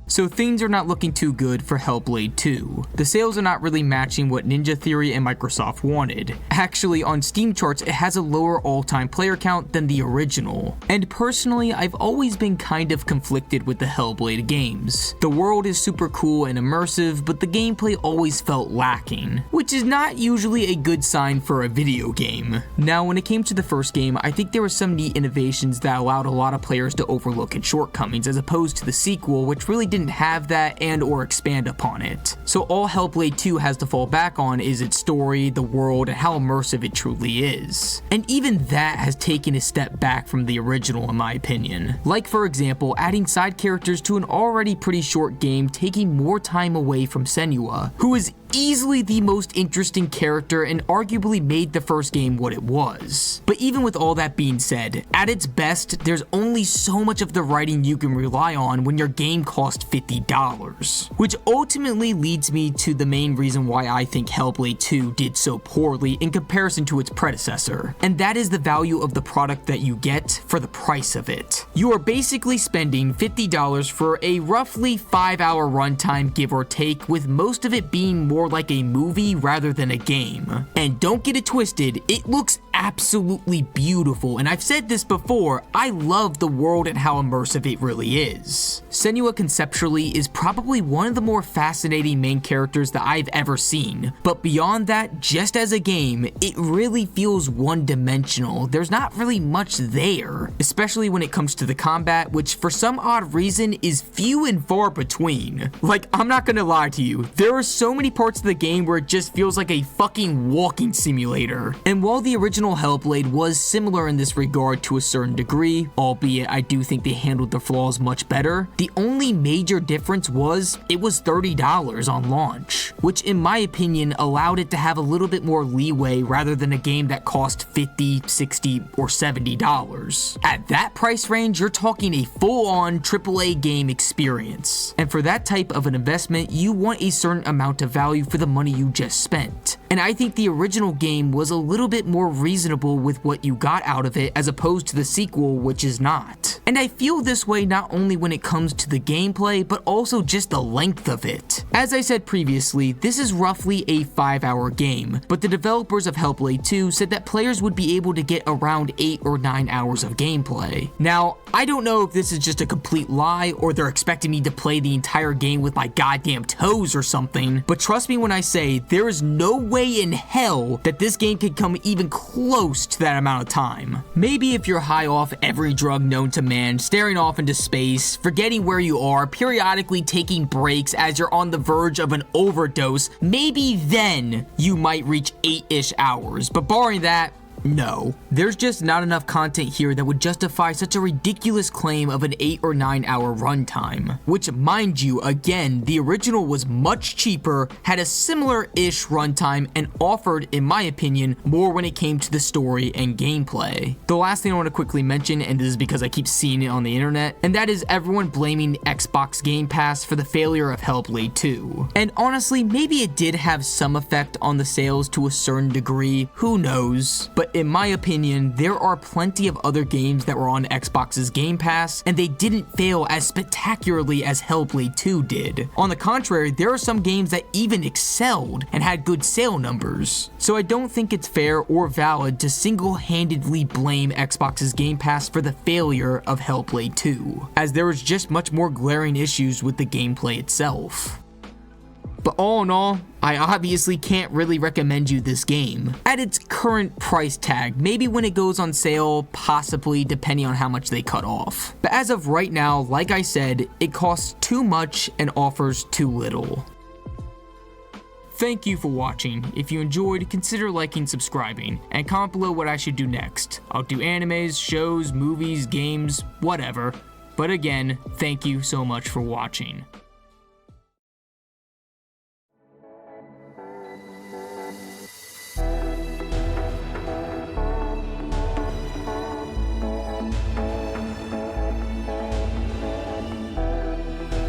So things are not looking too good for Hellblade 2. The sales are not really matching what Ninja Theory and Microsoft wanted. Actually, on Steam charts, it has a lower all-time player count than the original. And personally, I've always been kind of conflicted with the Hellblade games. The world is super cool and immersive, but the gameplay always felt lacking, which is not usually a good sign for a video game. Now, when it came to the first game, I think there were some neat innovations that allowed a lot of players to overlook its shortcomings, as opposed to the sequel, which really didn't have that and or expand upon it. So all Hellblade 2 has to fall back on is its story, the world, and how immersive it truly is. And even that has taken a step back from the original in my opinion. Like for example, adding side characters to an already pretty short game, taking more time away from Senua, who is easily the most interesting character and arguably made the first game what it was. But even with all that being said, at its best, there's only so much of the writing you can rely on when your game costs $50, which ultimately leads me to the main reason why I think Hellblade 2 did so poorly in comparison to its predecessor, and that is the value of the product that you get for the price of it. You are basically spending $50 for a roughly 5-hour runtime, give or take, with most of it being more like a movie rather than a game. And don't get it twisted, it looks absolutely beautiful, and I've said this before, I love the world and how immersive it really is. Senua conceptually is probably one of the more fascinating main characters that I've ever seen, but beyond that, just as a game, it really feels one-dimensional. There's not really much there, especially when it comes to the combat, which for some odd reason is few and far between. Like, I'm not gonna lie to you, there are so many parts of the game where it just feels like a fucking walking simulator. And while the original Hellblade was similar in this regard to a certain degree, albeit I do think they handled the flaws much better, the only major difference was it was $30 on launch, which in my opinion allowed it to have a little bit more leeway rather than a game that cost $50, $60, or $70. At that price range, you're talking a full-on AAA game experience. And for that type of an investment, you want a certain amount of value for the money you just spent. And I think the original game was a little bit more reasonable with what you got out of it as opposed to the sequel, which is not. And I feel this way not only when it comes to the gameplay, but also just the length of it. As I said previously, this is roughly a 5-hour game, but the developers of Hellblade 2 said that players would be able to get around 8 or 9 hours of gameplay. Now, I don't know if this is just a complete lie or they're expecting me to play the entire game with my goddamn toes or something, but trust me when I say there is no way in hell that this game could come even close to that amount of time. Maybe if you're high off every drug known to man, staring off into space, forgetting where you are, periodically taking breaks as you're on the verge of an overdose, maybe then you might reach 8-ish hours, but barring that, no. There's just not enough content here that would justify such a ridiculous claim of an 8 or 9 hour runtime. Which, mind you, again, the original was much cheaper, had a similar-ish runtime, and offered, in my opinion, more when it came to the story and gameplay. The last thing I want to quickly mention, and this is because I keep seeing it on the internet, and that is everyone blaming Xbox Game Pass for the failure of Hellblade 2. And honestly, maybe it did have some effect on the sales to a certain degree, who knows, but in my opinion, there are plenty of other games that were on Xbox's Game Pass, and they didn't fail as spectacularly as Hellblade 2 did. On the contrary, there are some games that even excelled and had good sale numbers. So I don't think it's fair or valid to single-handedly blame Xbox's Game Pass for the failure of Hellblade 2, as there was just much more glaring issues with the gameplay itself. But all in all, I obviously can't really recommend you this game at its current price tag. Maybe when it goes on sale, possibly, depending on how much they cut off. But as of right now, like I said, it costs too much and offers too little. Thank you for watching. If you enjoyed, consider liking, subscribing, and comment below what I should do next. I'll do animes, shows, movies, games, whatever. But again, thank you so much for watching.